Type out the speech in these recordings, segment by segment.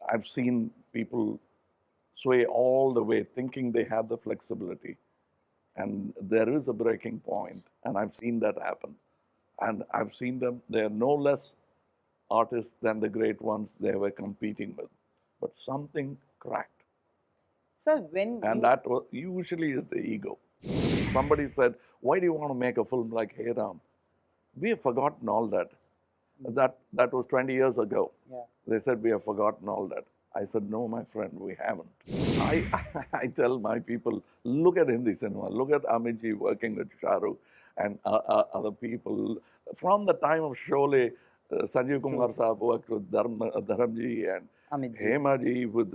I've seen people sway all the way thinking they have the flexibility. And there is a breaking point, and I've seen that happen. And I've seen them, they're no less artists than the great ones they were competing with. But something cracked. Sir, when And that usually is the ego. Somebody said, why do you want to make a film like Hey Ram? We have forgotten all that. That was 20 years ago. Yeah. They said, we have forgotten all that. I said, no, my friend, we haven't. I tell my people, look at Hindi cinema, look at Amitji working with Shahrukh and other people. From the time of Sholay, Sanjeev Kumar Saab worked with Dharamji and Amitji. Hemaji with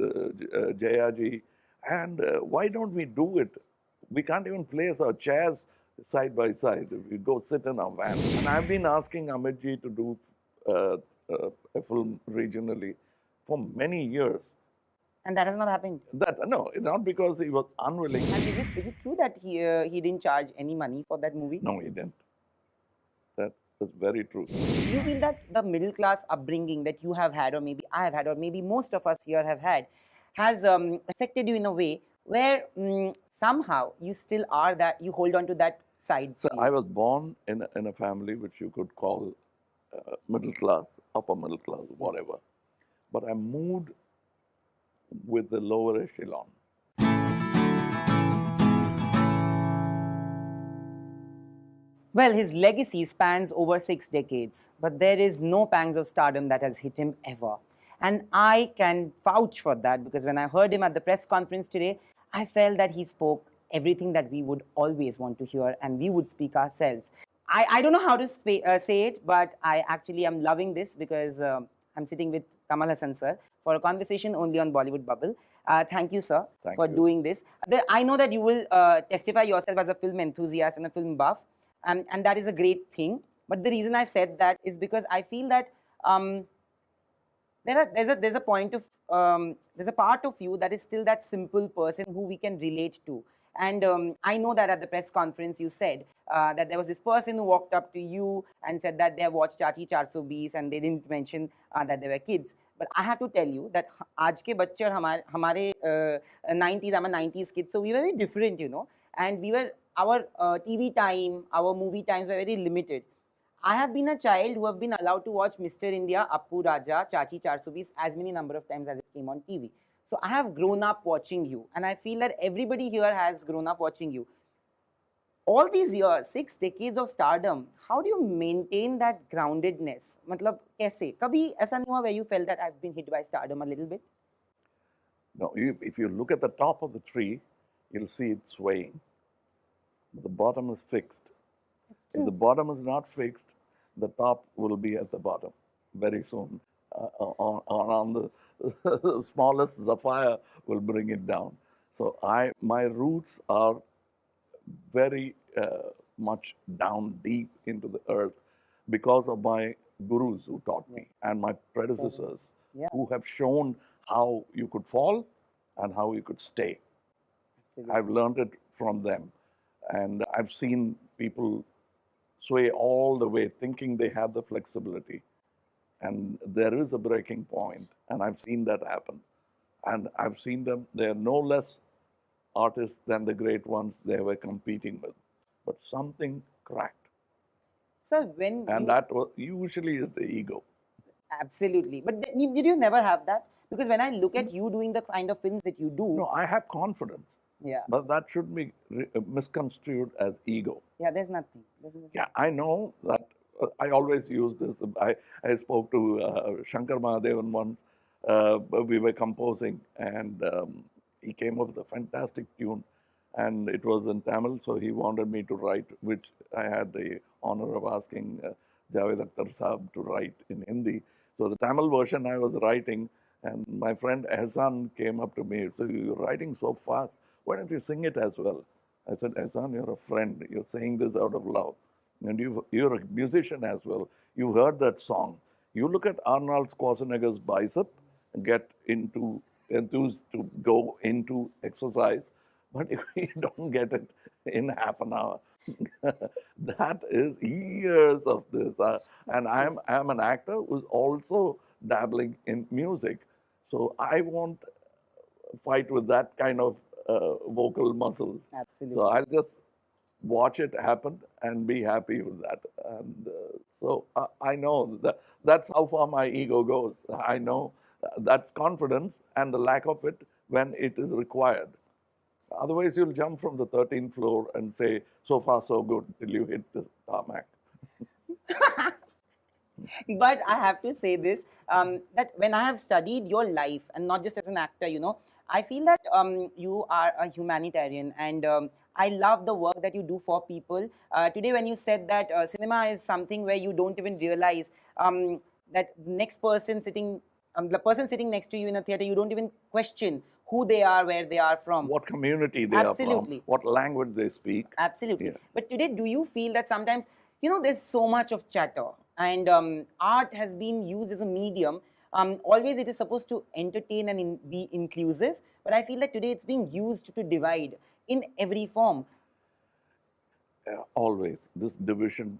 Jayaji. And why don't we do it? We can't even place our chairs side by side. We go sit in our van. And I've been asking Amitji to do a film regionally for many years. And that has not happened. No, not because he was unwilling. And is it true that he didn't charge any money for that movie? No, he didn't. That is very true. Do you feel that the middle class upbringing that you have had, or maybe I have had, or maybe most of us here have had, has affected you in a way where somehow you still are that, you hold on to that side? So I was born in a family which you could call middle class, upper middle class, whatever. But I moved with the lower echelon. Well, his legacy spans over 6 decades, but there is no pangs of stardom that has hit him ever. And I can vouch for that, because when I heard him at the press conference today, I felt that he spoke everything that we would always want to hear, and we would speak ourselves. I don't know how to say it, but I actually am loving this, because I'm sitting with Kamal Haasan sir for a conversation only on Bollywood Bubble. Thank you, sir, for doing this. I know that you will testify yourself as a film enthusiast and a film buff, and that is a great thing. But the reason I said that is because I feel that there's a point of there's a part of you that is still that simple person who we can relate to. And I know that at the press conference you said that there was this person who walked up to you and said that they have watched Chachi 420 and they didn't mention that they were kids. But I have to tell you that आज के बच्चे और हमारे 90s, I'm a 90s kid, so we were very different, you know. And our TV time, our movie times were very limited. I have been a child who have been allowed to watch Mr. India, Appu Raja, Chachi 420 as many number of times as it came on TV. So I have grown up watching you, and I feel that everybody here has grown up watching you. All these years, 6 decades of stardom, how do you maintain that groundedness? मतलब कैसे? कभी ऐसा नहीं हुआ where you felt that I've been hit by stardom a little bit? No, if you look at the top of the tree, you'll see it swaying. But the bottom is fixed. If the bottom is not fixed, the top will be at the bottom very soon. On the smallest sapphire will bring it down. So my roots are very much down deep into the earth because of my gurus who taught me and my predecessors who have shown how you could fall and how you could stay. Absolutely. I've learned it from them. And I've seen people sway all the way thinking they have the flexibility. And there is a breaking point, and I've seen that happen. And I've seen them, they're no less artists than the great ones they were competing with. But something cracked. So that usually is the ego. Absolutely. But did you never have that? Because when I look at you doing the kind of films that you do... No, I have confidence. Yeah. But that should be misconstrued as ego. Yeah, there's nothing. Yeah, I know that. I always use this. I spoke to Shankar Mahadevan once. We were composing, and he came up with a fantastic tune. And it was in Tamil, so he wanted me to write, which I had the honor of asking Javed Akhtar Saab to write in Hindi. So the Tamil version I was writing, and my friend Ehsan came up to me. So you're writing so fast. Why don't you sing it as well? I said, Ehsan, you're a friend. You're saying this out of love. And you're a musician as well. You heard that song. You look at Arnold Schwarzenegger's bicep and get enthused to go into exercise. But if you don't get it in half an hour, that is years of this. And I'm an actor who's also dabbling in music. So I won't fight with that kind of vocal muscle. Absolutely. So I'll just watch it happen and be happy with that. And so I know that that's how far my ego goes. I know that's confidence and the lack of it when it is required. Otherwise, you'll jump from the 13th floor and say, so far, so good, till you hit the tarmac. But I have to say this, that when I have studied your life, and not just as an actor, I feel that you are a humanitarian, and I love the work that you do for people. Today, when you said that cinema is something where you don't even realize that the person sitting next to you in a theater, you don't even question who they are, where they are from. What community they are from, Absolutely. what language they speak. Absolutely. Yeah. But today, do you feel that sometimes, there's so much of chatter, and art has been used as a medium. Always it is supposed to entertain and be inclusive, but I feel that today it's being used to divide in every form. Always this division,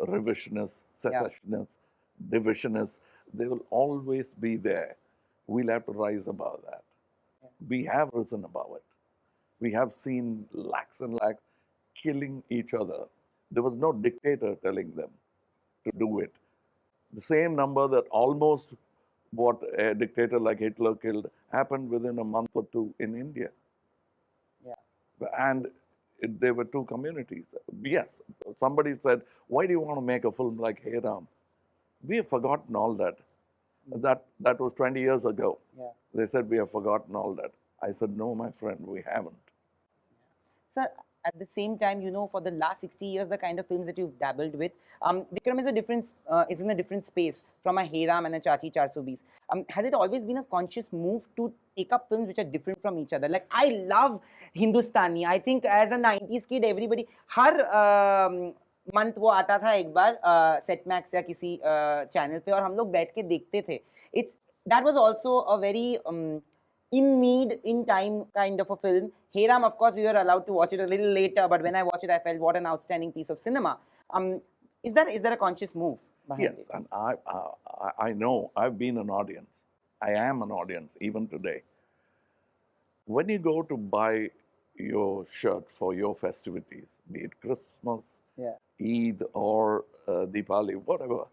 revisionists, secessionists, divisionists, they will always be there. We'll have to rise above that. Yeah. We have risen above it. We have seen lakhs and lakhs killing each other. There was no dictator telling them to do it. The same number that almost what a dictator like Hitler killed happened within a month or two in India. Yeah. And there were two communities. Yes, somebody said, why do you want to make a film like Hey Ram? We have forgotten all that. That was 20 years ago. Yeah. They said, we have forgotten all that. I said, no, my friend, we haven't. Sir, at the same time, for the last 60 years, the kind of films that you've dabbled with, Vikram is in a different space from a Hey Ram and a Chachi 420. Has it always been a conscious move to take up films which are different from each other? Like, I love Hindustani. I think as a 90s kid, everybody, her month वो आता था एक बार set max या किसी channel पे, और हम लोग बैठ के देखते थे. That was also a very in need, in time kind of a film. Hey Ram, of course, we were allowed to watch it a little later, but when I watched it, I felt what an outstanding piece of cinema. Is there a conscious move behind it? Yes, and I know, I've been an audience. I am an audience, even today. When you go to buy your shirt for your festivities, be it Christmas, Yeah. Eid, or Diwali, whatever,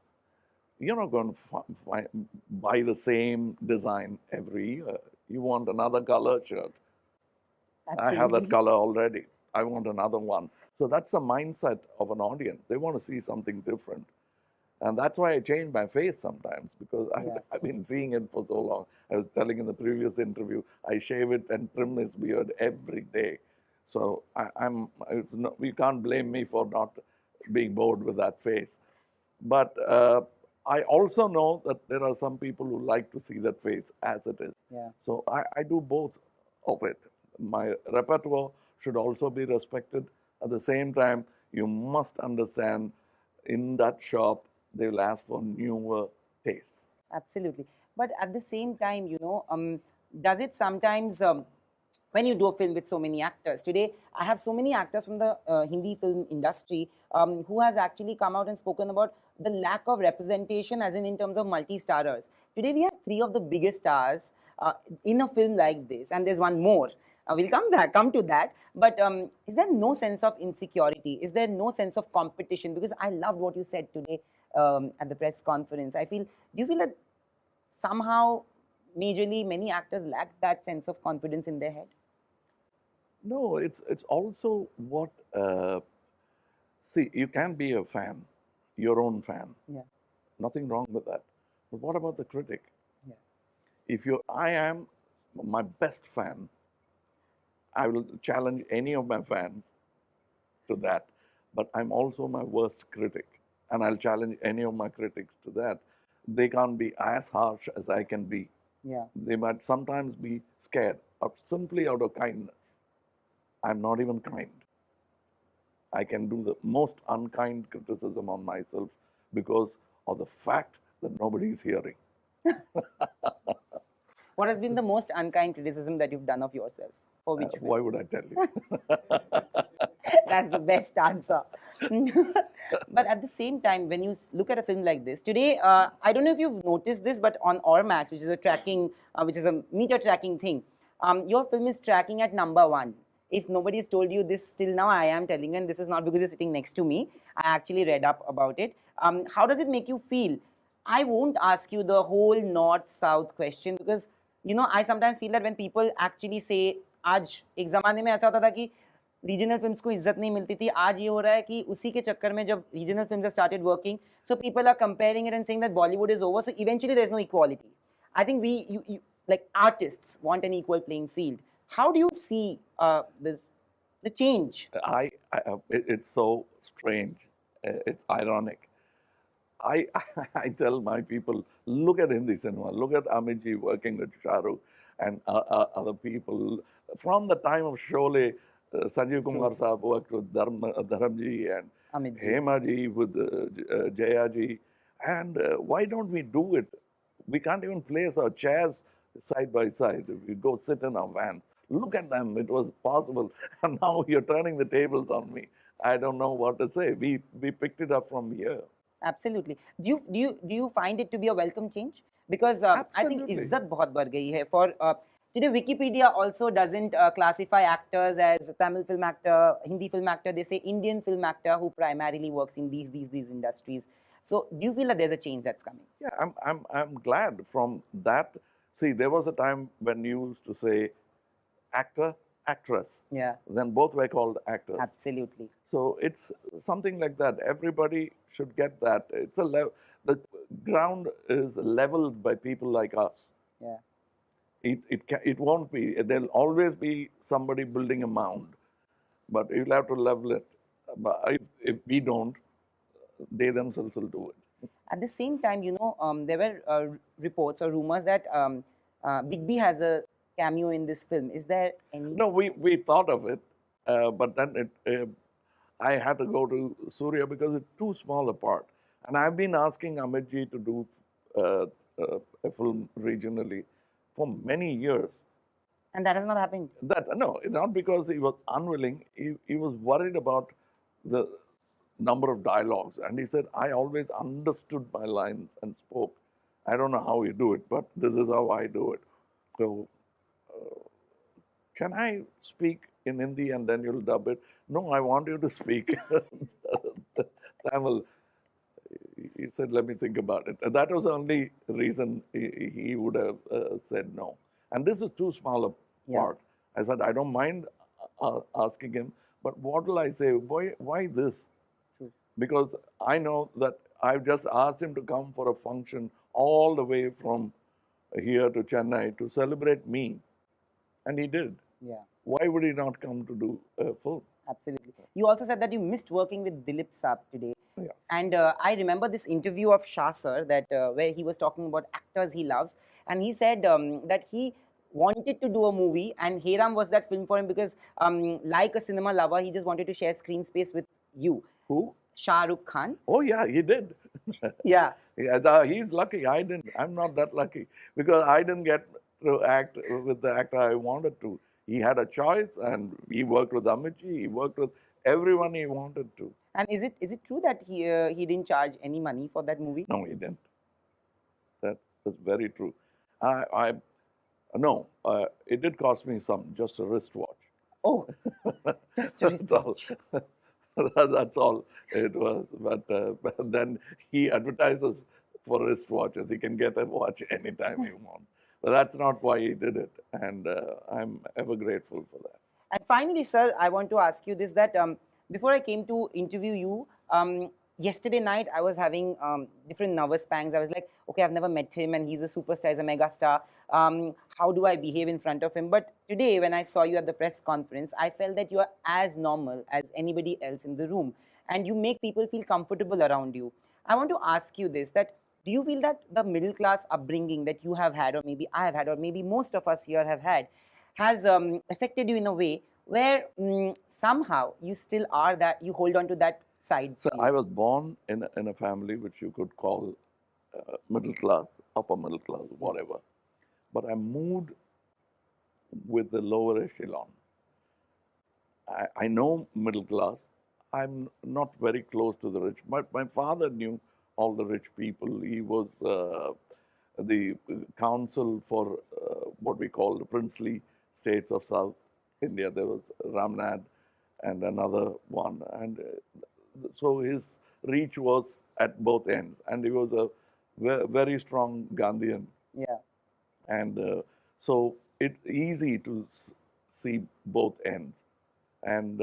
you're not going to buy the same design every year. You want another color shirt. I have that Absolutely. color already. I want another one. So that's the mindset of an audience. They want to see something different. And that's why I change my face sometimes, because Yeah. I've been seeing it for so long. I was telling in the previous interview, I shave it and trim this beard every day. So you can't blame me for not being bored with that face. But I also know that there are some people who like to see that face as it is. Yeah. So I do both of it. My repertoire should also be respected. At the same time, you must understand, in that shop, they will ask for newer tastes. Absolutely. But at the same time, does it sometimes, when you do a film with so many actors, today I have so many actors from the Hindi film industry who has actually come out and spoken about the lack of representation, as in terms of multi-starrers. Today we have three of the biggest stars in a film like this, and there's one more. We'll come to that. But is there no sense of insecurity? Is there no sense of competition? Because I loved what you said today at the press conference. Do you feel that somehow, majorly, many actors lack that sense of confidence in their head? No, it's also what, see, you can be a fan, your own fan. Yeah. Nothing wrong with that. But what about the critic? Yeah. I am my best fan, I will challenge any of my fans to that. But I'm also my worst critic, and I'll challenge any of my critics to that. They can't be as harsh as I can be. Yeah. They might sometimes be scared, or simply out of kindness. I'm not even kind. I can do the most unkind criticism on myself because of the fact that nobody is hearing. What has been the most unkind criticism that you've done of yourself? For which film? Why would I tell you? That's the best answer. But at the same time, when you look at a film like this today, I don't know if you've noticed this, but on our match, which is a tracking, which is a meter tracking thing, your film is tracking at #1. If nobody's told you this till now, I am telling you, and this is not because you're sitting next to me. I actually read up about it. How does it make you feel? I won't ask you the whole north-south question because I sometimes feel that when people actually say, आज एक ज़माने में ऐसा होता था कि regional films को इज्जत नहीं मिलती थी, आज ये हो रहा है कि उसी के चक्कर में जब regional films have started working, so people are comparing it and saying that Bollywood is over, so eventually there's no equality. I think you like artists want an equal playing field. How do you see the change? It's so strange. It's ironic. I tell my people, look at Hindi cinema, look at Amitji working with Shahrukh and other people. From the time of Sholay, Sanjeev Kumar Saab worked with Dharamji and Amit ji. Hema ji with Jaya ji. And why don't we do it? We can't even place our chairs side by side. If we go sit in our vans, look at them, it was possible. And now you're turning the tables on me. I don't know what to say. We picked it up from here. Absolutely. Do you find it to be a welcome change? Because I think Absolutely. इज्जत बहुत बढ़ गई है. For today, Wikipedia also doesn't classify actors as Tamil film actor, Hindi film actor. They say Indian film actor who primarily works in these industries. So, do you feel that there's a change that's coming? Yeah, I'm glad from that. See, there was a time when you used to say actor, actress. Yeah, Then both were called actors. absolutely. So it's something like that. Everybody should get that. It's the ground is leveled by people like us. Yeah. It won't be. There'll always be somebody building a mound, but you'll have to level it. But if we don't, they themselves will do it. At the same time, there were reports or rumors that Big B has a cameo in this film. Is there any? No, we thought of it, but then I had to go to Surya because it's too small a part. And I've been asking Amitji to do a film regionally for many years. And that has not happened. No, not because he was unwilling. He was worried about the number of dialogues. And he said, I always understood my lines and spoke. I don't know how you do it, but this is how I do it. So, can I speak in Hindi and then you'll dub it? No, I want you to speak Tamil. He said, let me think about it. And that was the only reason he would have said no. And this is too small a part. I said, I don't mind asking him, but what will I say? Why this? True. Because I know that I've just asked him to come for a function all the way from here to Chennai to celebrate me. And he did. Yeah. Why would he not come to do a film? Absolutely. You also said that you missed working with Dilip Saab today. Yeah. And I remember this interview of Shah sir that where he was talking about actors he loves, and he said that he wanted to do a movie, and Heram was that film for him because, like a cinema lover, he just wanted to share screen space with you. Who? Shah Rukh Khan. Oh yeah, he did. Yeah. Yeah, he's lucky. I didn't. I'm not that lucky because I didn't get to act with the actor I wanted to. He had a choice, and he worked with Amitji. He worked with everyone he wanted to. And is it true that he didn't charge any money for that movie? No, he didn't. That is very true. No, it did cost me some, just a wristwatch. Oh, just a That's all. That's all it was. But then he advertises for wristwatches. He can get a watch anytime he wants. But that's not why he did it. And I'm ever grateful for that. And finally, sir, I want to ask you this, that before I came to interview you, yesterday night I was having different nervous pangs. I was like, okay, I've never met him and he's a superstar, he's a mega star. How do I behave in front of him? But today when I saw you at the press conference, I felt that you are as normal as anybody else in the room and you make people feel comfortable around you. I want to ask you this, that do you feel that the middle class upbringing that you have had, or maybe I have had, or maybe most of us here have had, has affected you in a way where somehow you still are that, you hold on to that side? So I was born in a family which you could call middle class, upper middle class, whatever. But I moved with the lower echelon. I know middle class. I'm not very close to the rich. My father knew all the rich people. He was the council for what we call the princely states of South India. There was Ramnad and another one. And so his reach was at both ends. And he was a very strong Gandhian. Yeah. And so it's easy to see both ends. And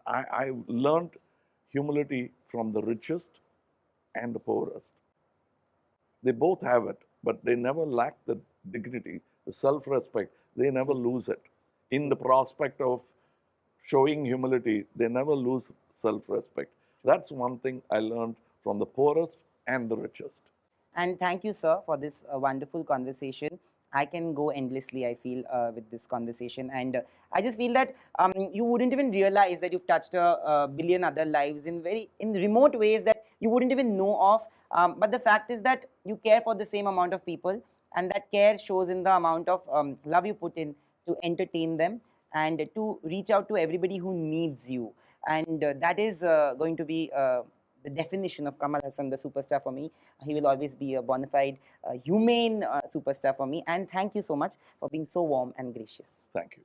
I learned humility from the richest and the poorest. They both have it, but they never lack the dignity, the self-respect. They never lose it. In the prospect of showing humility, they never lose self-respect. That's one thing I learned from the poorest and the richest. And thank you, sir, for this wonderful conversation. I can go endlessly, I feel, with this conversation. And I just feel that you wouldn't even realize that you've touched a billion other lives in remote ways that you wouldn't even know of. But the fact is that you care for the same amount of people, and that care shows in the amount of love you put in to entertain them and to reach out to everybody who needs you. And that is going to be the definition of Kamal Haasan, the superstar for me. He will always be a bona fide, humane superstar for me. And thank you so much for being so warm and gracious. Thank you.